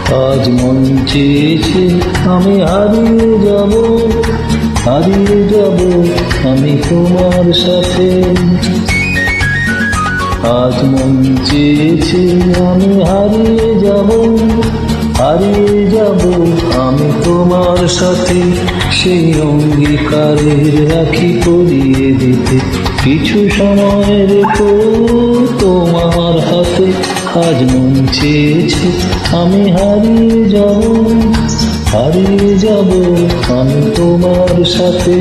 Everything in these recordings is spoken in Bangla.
আজ মন চেয়েছে আমি হারিয়ে যাব, হারিয়ে যাব আমি তোমার সাথে। আজ মন চেয়েছে আমি হারিয়ে যাব, হারিয়ে যাব আমি তোমার সাথে। সেই অঙ্গীকারের রাখি পরিয়ে দিতে কিছু সময় রেখো তোমার হাতে। আজ মন চেয়েছে আমি হারিয়ে যাব, হারিয়ে যাব আমি তোমার সাথে।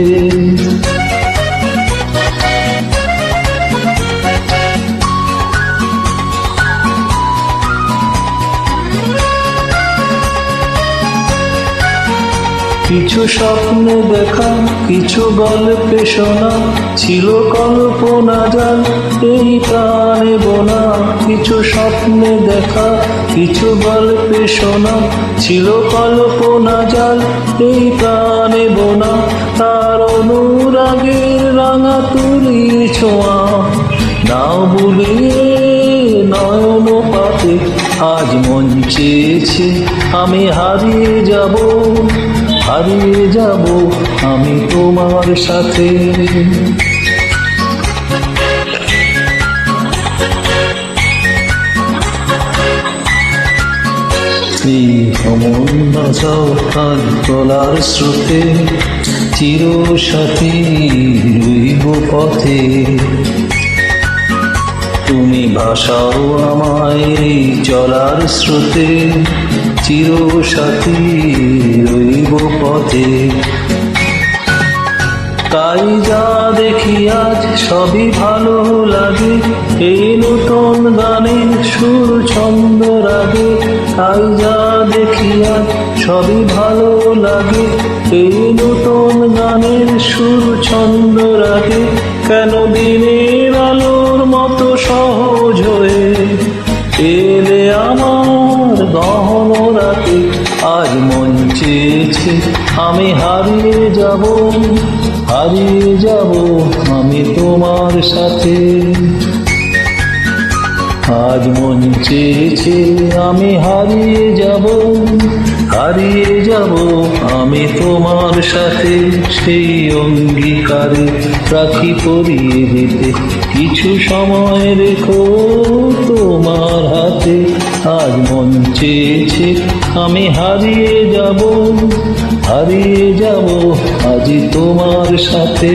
কিছু স্বপ্ন দেখা, কিছু গল্পে শোনা, ছিল কল্পনা জাল এই প্রাণে বোনা। কিছু স্বপ্নে দেখা, কিছু গল্পে শোনা, ছিল কল্পনা জাল এই প্রাণে বোনা। তার অনুরাগের রাঙা তুলির ছোঁয়া নাও বুলিয়ে নয়ন পাতে। আজ মন চেয়েছে আমি হারিয়ে যাব, হারিয়ে যাব আমি তোমার সাথে। এই অমূল্য সৌভাগ তোলার স্রোতে চির সাথী রইব পথে। তুমি ভাসাও আমায় চলার স্রোতে, চির সাথী রইব পথে। তাই যা দেখি আজ সবই ভালো লাগে, এই নতুন গানের সুর ছন্দ রাগে। তাই যা দেখি আজ সবই ভালো লাগে, এই নতুন গানের সুর ছন্দ রাগে। কেন দিনের আলোর মতো সহজ হয়ে এলে আমার গহন রাতে। আজ মন চেয়েছে আমি হারিয়ে যাব, হারিয়ে যাব আমি তোমার সাথে। আজ মন চেয়েছে আমি হারিয়ে যাব, হারিয়ে যাব আমি তোমার সাথে। সেই অঙ্গীকারে রাখি পরিয়ে দিতে কিছু সময় রেখো তোমার হাতে। আজ মন চেয়েছে আমি হারিয়ে যাব, হারিয়ে যাব আজ তোমার সাথে।